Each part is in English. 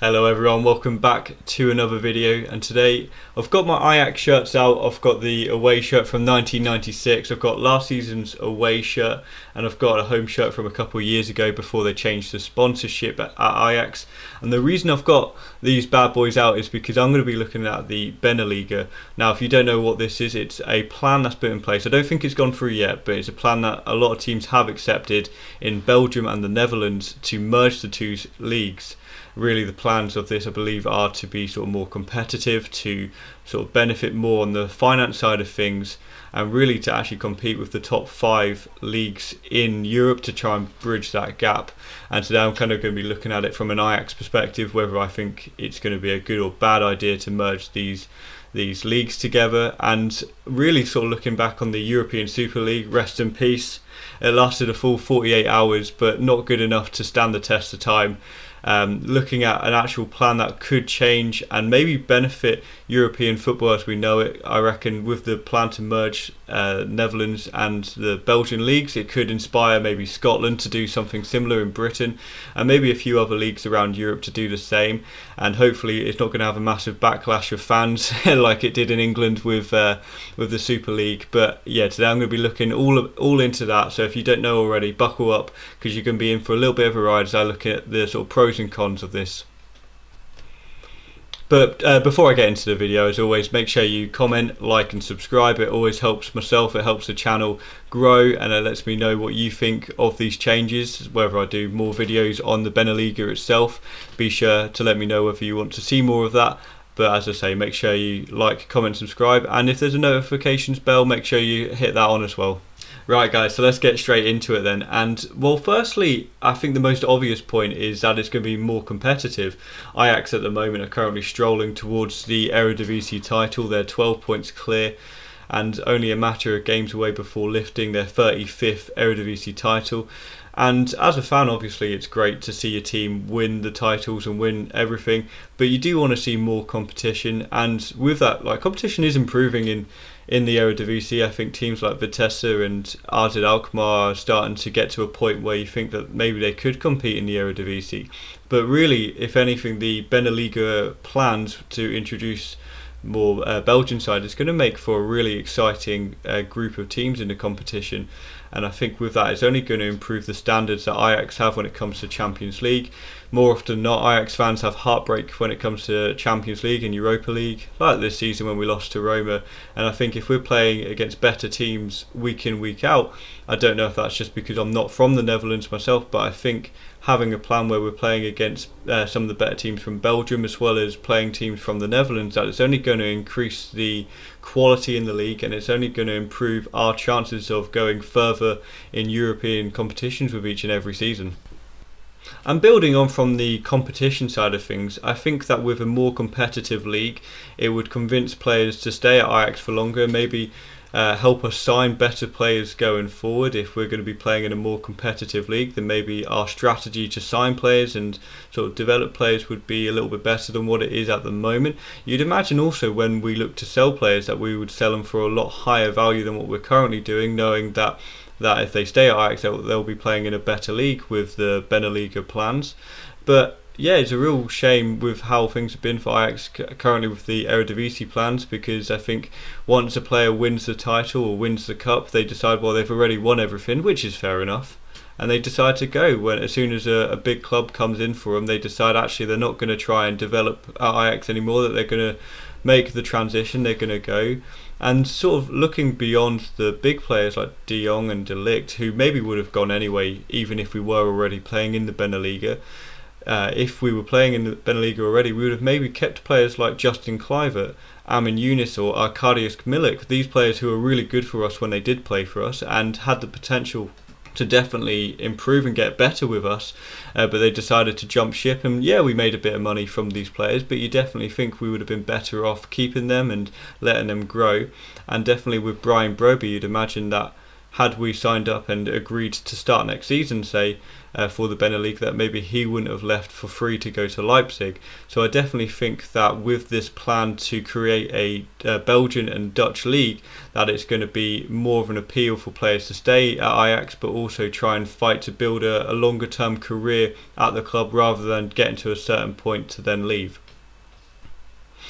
Hello everyone, welcome back to another video, and today I've got my Ajax shirts out. I've got the away shirt from 1996, I've got last season's away shirt, and I've got a home shirt from a couple of years ago before they changed the sponsorship at Ajax. And the reason I've got these bad boys out is because I'm going to be looking at the BeNeLiga. Now if you don't know what this is, it's a plan that's put in place. I don't think it's gone through yet, but it's a plan that a lot of teams have accepted in Belgium and the Netherlands to merge the two leagues. Really the plans of this, I believe, are to be sort of more competitive, to sort of benefit more on the finance side of things, and really to actually compete with the top 5 leagues in Europe to try and bridge that gap. And today I'm kind of going to be looking at it from an Ajax perspective, whether I think it's going to be a good or bad idea to merge these leagues together, and really sort of looking back on the European Superleague. Rest in peace. It lasted a full 48 hours, but not good enough to stand the test of time. Looking at an actual plan that could change and maybe benefit European football as we know it. I reckon with the plan to merge Netherlands and the Belgian leagues, it could inspire maybe Scotland to do something similar in Britain, and maybe a few other leagues around Europe to do the same. And hopefully it's not going to have a massive backlash of fans like it did in England with the Super League. But yeah, today I'm going to be looking all into that. So if you don't know already, buckle up, because you're going to be in for a little bit of a ride as I look at the sort of pros and cons of this. But before I get into the video, as always, make sure you comment, like and subscribe. It always helps myself, it helps the channel grow, and it lets me know what you think of these changes, whether I do more videos on the BeNeLiga itself. Be sure to let me know whether you want to see more of that. But as I say, make sure you like, comment, subscribe, and if there's a notifications bell, make sure you hit that on as well. Right guys, so let's get straight into it then. And well, firstly, I think the most obvious point is that it's going to be more competitive. Ajax at the moment are currently strolling towards the Eredivisie title. They're 12 points clear and only a matter of games away before lifting their 35th Eredivisie title. And as a fan, obviously it's great to see your team win the titles and win everything, but you do want to see more competition. And with that, like, competition is improving in the Eredivisie. I think teams like Vitesse and AZ Alkmaar are starting to get to a point where you think that maybe they could compete in the Eredivisie. But really, if anything, the BeNeLiga plans to introduce more Belgian side is going to make for a really exciting group of teams in the competition. And I think with that, it's only going to improve the standards that Ajax have when it comes to Champions League. More often than not, Ajax fans have heartbreak when it comes to Champions League and Europa League, like this season when we lost to Roma. And I think if we're playing against better teams week in, week out, I don't know if that's just because I'm not from the Netherlands myself, but I think having a plan where we're playing against some of the better teams from Belgium as well as playing teams from the Netherlands, that it's only going to increase the quality in the league, and it's only going to improve our chances of going further in European competitions with each and every season. And building on from the competition side of things, I think that with a more competitive league, it would convince players to stay at Ajax for longer, maybe help us sign better players going forward. If we're going to be playing in a more competitive league, then maybe our strategy to sign players and sort of develop players would be a little bit better than what it is at the moment. You'd imagine also when we look to sell players that we would sell them for a lot higher value than what we're currently doing, knowing that if they stay at Ajax, they'll be playing in a better league with the BeNeLiga plans. But yeah, it's a real shame with how things have been for Ajax currently with the Eredivisie plans, because I think once a player wins the title or wins the cup, they decide, well, they've already won everything, which is fair enough, and they decide to go. When as soon as a big club comes in for them, they decide actually they're not going to try and develop Ajax anymore, that they're going to make the transition, they're going to go. And sort of looking beyond the big players like De Jong and De Ligt, who maybe would have gone anyway even if we were already playing in the BeNeLiga. If we were playing in the BeNeLiga already, we would have maybe kept players like Justin Kluivert, Amin Younis or Arkadiusz Milik, these players who were really good for us when they did play for us and had the potential to definitely improve and get better with us, but they decided to jump ship. And yeah, we made a bit of money from these players, but you definitely think we would have been better off keeping them and letting them grow. And definitely with Brian Broby, you'd imagine that had we signed up and agreed to start next season, say, for the BeNeLiga, that maybe he wouldn't have left for free to go to Leipzig. So I definitely think that with this plan to create a Belgian and Dutch league, that it's going to be more of an appeal for players to stay at Ajax, but also try and fight to build a longer term career at the club rather than getting to a certain point to then leave.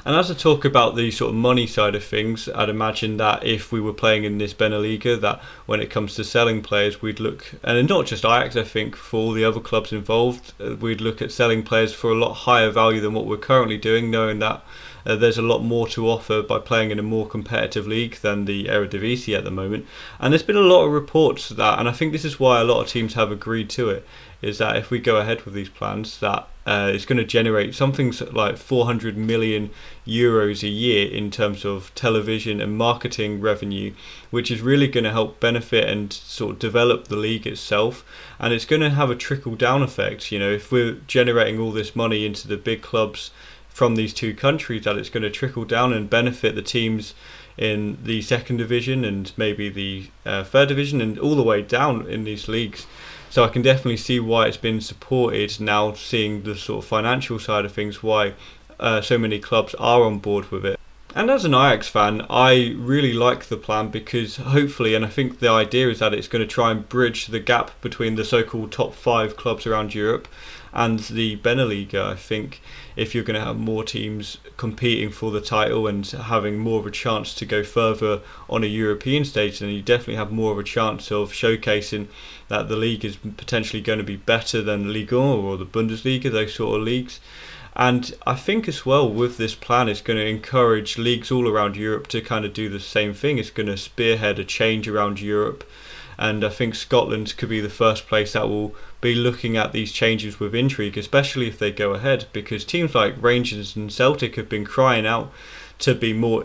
And as I talk about the sort of money side of things, I'd imagine that if we were playing in this BeNeLiga, that when it comes to selling players, we'd look, and not just Ajax, I think for all the other clubs involved, we'd look at selling players for a lot higher value than what we're currently doing, knowing that there's a lot more to offer by playing in a more competitive league than the Eredivisie at the moment. And there's been a lot of reports that, and I think this is why a lot of teams have agreed to it, is that if we go ahead with these plans, that it's going to generate something like 400 million euros a year in terms of television and marketing revenue, which is really going to help benefit and sort of develop the league itself. And it's going to have a trickle down effect. If we're generating all this money into the big clubs from these two countries, that it's going to trickle down and benefit the teams in the second division and maybe the third division and all the way down in these leagues. So I can definitely see why it's been supported now, seeing the sort of financial side of things, why so many clubs are on board with it. And as an Ajax fan, I really like the plan because hopefully, and I think the idea is that it's going to try and bridge the gap between the so-called top 5 clubs around Europe and the BeNeLiga. I think if you're going to have more teams competing for the title and having more of a chance to go further on a European stage, then you definitely have more of a chance of showcasing that the league is potentially going to be better than Ligue 1 or the Bundesliga, those sort of leagues. And I think as well with this plan, it's going to encourage leagues all around Europe to kind of do the same thing. It's going to spearhead a change around Europe. And I think Scotland could be the first place that will be looking at these changes with intrigue, especially if they go ahead, because teams like Rangers and Celtic have been crying out to be more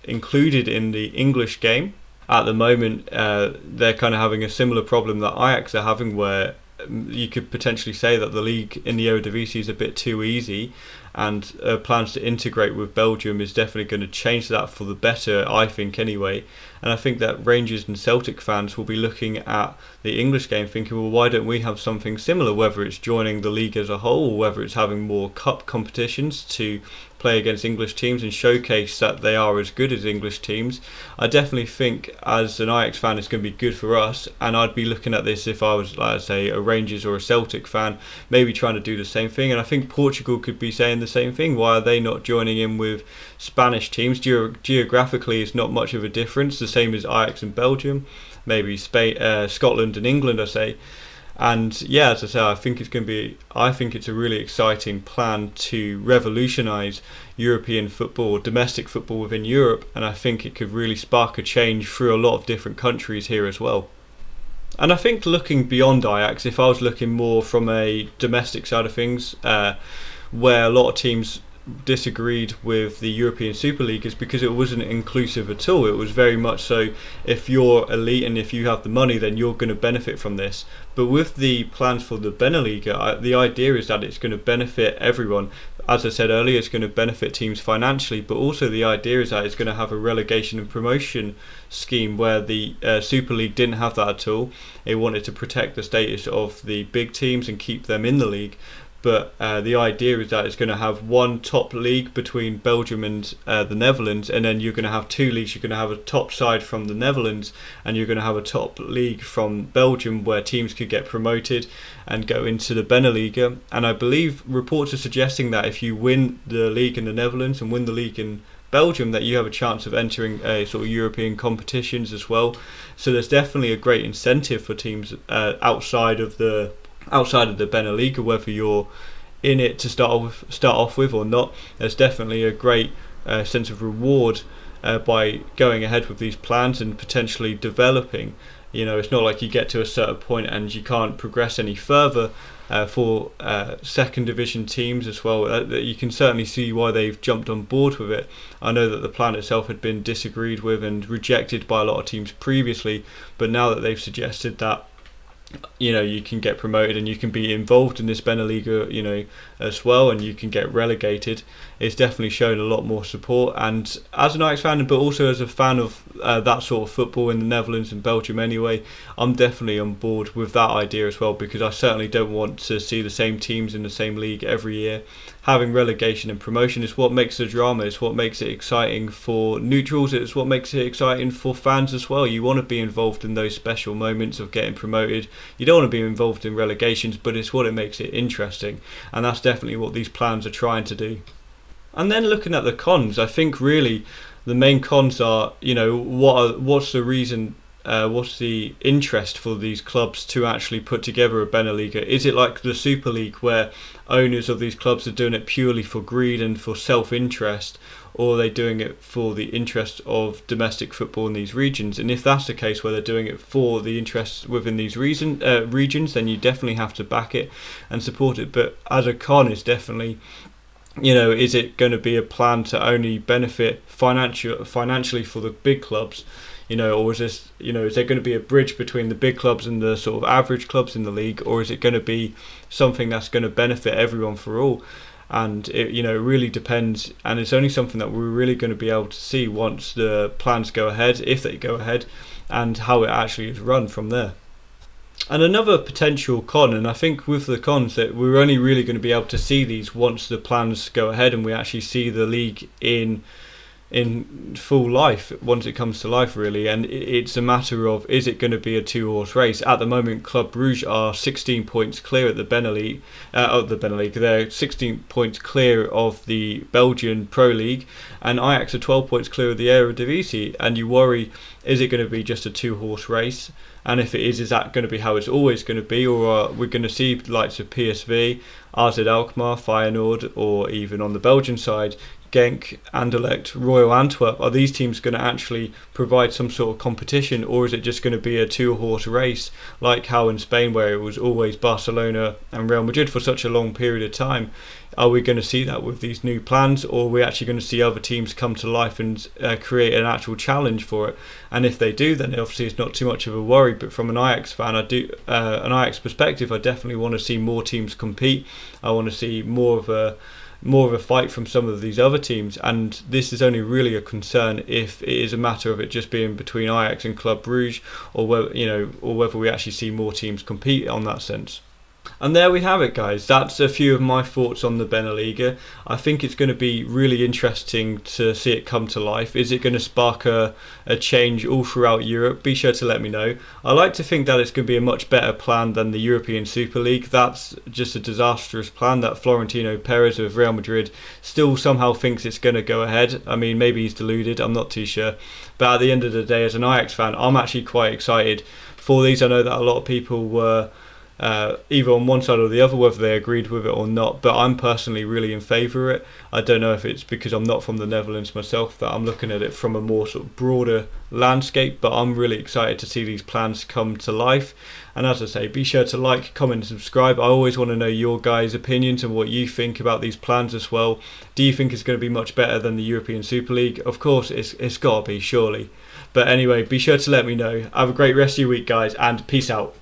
included in the English game. At the moment, they're kind of having a similar problem that Ajax are having, where you could potentially say that the league in the Eredivisie is a bit too easy, and plans to integrate with Belgium is definitely going to change that for the better, I think, anyway. And I think that Rangers and Celtic fans will be looking at the English game thinking, well, why don't we have something similar, whether it's joining the league as a whole or whether it's having more cup competitions to play against English teams and showcase that they are as good as English teams. I definitely think as an Ajax fan it's going to be good for us, and I'd be looking at this if I was, like I say, a Rangers or a Celtic fan, maybe trying to do the same thing. And I think Portugal could be saying the same thing. Why are they not joining in with Spanish teams? Geographically it's not much of a difference, the same as Ajax and Belgium, maybe Spain, Scotland and England, I say. And yeah, as I say, I think it's a really exciting plan to revolutionise European football, domestic football within Europe, and I think it could really spark a change through a lot of different countries here as well. And I think looking beyond Ajax, if I was looking more from a domestic side of things, where a lot of teams disagreed with the European Superleague, is because it wasn't inclusive at all. It was very much so, if you're elite and if you have the money, then you're going to benefit from this. But with the plans for the BeNeLiga, the idea is that it's going to benefit everyone. As I said earlier, it's going to benefit teams financially, but also the idea is that it's going to have a relegation and promotion scheme, where the Super League didn't have that at all. It wanted to protect the status of the big teams and keep them in the league. But the idea is that it's going to have one top league between Belgium and the Netherlands, and then you're going to have two leagues. You're going to have a top side from the Netherlands, and you're going to have a top league from Belgium, where teams could get promoted and go into the BeNeLiga. And I believe reports are suggesting that if you win the league in the Netherlands and win the league in Belgium, that you have a chance of entering a sort of European competitions as well. So there's definitely a great incentive for teams outside of the BeNeLiga, whether you're in it to start off with or not. There's definitely a great sense of reward by going ahead with these plans and potentially developing. It's not like you get to a certain point and you can't progress any further. For second division teams as well, you can certainly see why they've jumped on board with it. I know that the plan itself had been disagreed with and rejected by a lot of teams previously, but now that they've suggested that you can get promoted and you can be involved in this BeNeLiga, as well, and you can get relegated. It's definitely shown a lot more support. And as an Ajax fan, but also as a fan of that sort of football in the Netherlands and Belgium anyway, I'm definitely on board with that idea as well, because I certainly don't want to see the same teams in the same league every year. Having relegation and promotion is what makes the drama, it's what makes it exciting for neutrals, it's what makes it exciting for fans as well. You want to be involved in those special moments of getting promoted. You don't want to be involved in relegations, but it's what it makes it interesting, and that's definitely what these plans are trying to do. And then looking at the cons, I think really the main cons are, what's the reason, what's the interest for these clubs to actually put together a BeNeLiga? Is it like the Super League, where owners of these clubs are doing it purely for greed and for self-interest, or are they doing it for the interest of domestic football in these regions? And if that's the case, where they're doing it for the interests within these regions, then you definitely have to back it and support it. But as a con, is definitely, is it going to be a plan to only benefit financially for the big clubs? Or is this, is there going to be a bridge between the big clubs and the sort of average clubs in the league, or is it going to be something that's going to benefit everyone for all? And it, really depends, and it's only something that we're really going to be able to see once the plans go ahead, if they go ahead, and how it actually is run from there. And another potential con, and I think with the cons, that we're only really going to be able to see these once the plans go ahead and we actually see the league in full life, once it comes to life really. And it's a matter of, is it going to be a two-horse race? At the moment, Club Brugge are 16 points clear at the BeNeLiga. They're 16 points clear of the Belgian Pro League, and Ajax are 12 points clear of the Eredivisie. And you worry, is it going to be just a two-horse race? And if it is that going to be how it's always going to be, or are we going to see the likes of PSV, AZ Alkmaar, Feyenoord, or even on the Belgian side, Genk, Anderlecht, Royal Antwerp? Are these teams going to actually provide some sort of competition, or is it just going to be a two-horse race, like how in Spain, where it was always Barcelona and Real Madrid for such a long period of time? Are we going to see that with these new plans, or are we actually going to see other teams come to life and create an actual challenge for it? And if they do, then obviously it's not too much of a worry. But from an Ajax fan, an Ajax perspective, I definitely want to see more teams compete. I want to see more of a fight from some of these other teams, and this is only really a concern if it is a matter of it just being between Ajax and Club Brugge, or whether we actually see more teams compete on that sense. And there we have it, guys. That's a few of my thoughts on the BeNeLiga. I think it's going to be really interesting to see it come to life. Is it going to spark a change all throughout Europe? Be sure to let me know. I like to think that it's going to be a much better plan than the European Superleague. That's just a disastrous plan that Florentino Perez of Real Madrid still somehow thinks it's going to go ahead. I mean, maybe he's deluded, I'm not too sure. But at the end of the day, as an Ajax fan, I'm actually quite excited for these. I know that a lot of people were either on one side or the other, whether they agreed with it or not, but I'm personally really in favour of it. I don't know if it's because I'm not from the Netherlands myself that I'm looking at it from a more sort of broader landscape, but I'm really excited to see these plans come to life. And as I say, be sure to like, comment and subscribe. I always want to know your guys' opinions and what you think about these plans as well. Do you think it's going to be much better than the European Super League? Of course it's got to be, surely. But anyway, be sure to let me know. Have a great rest of your week, guys, and peace out.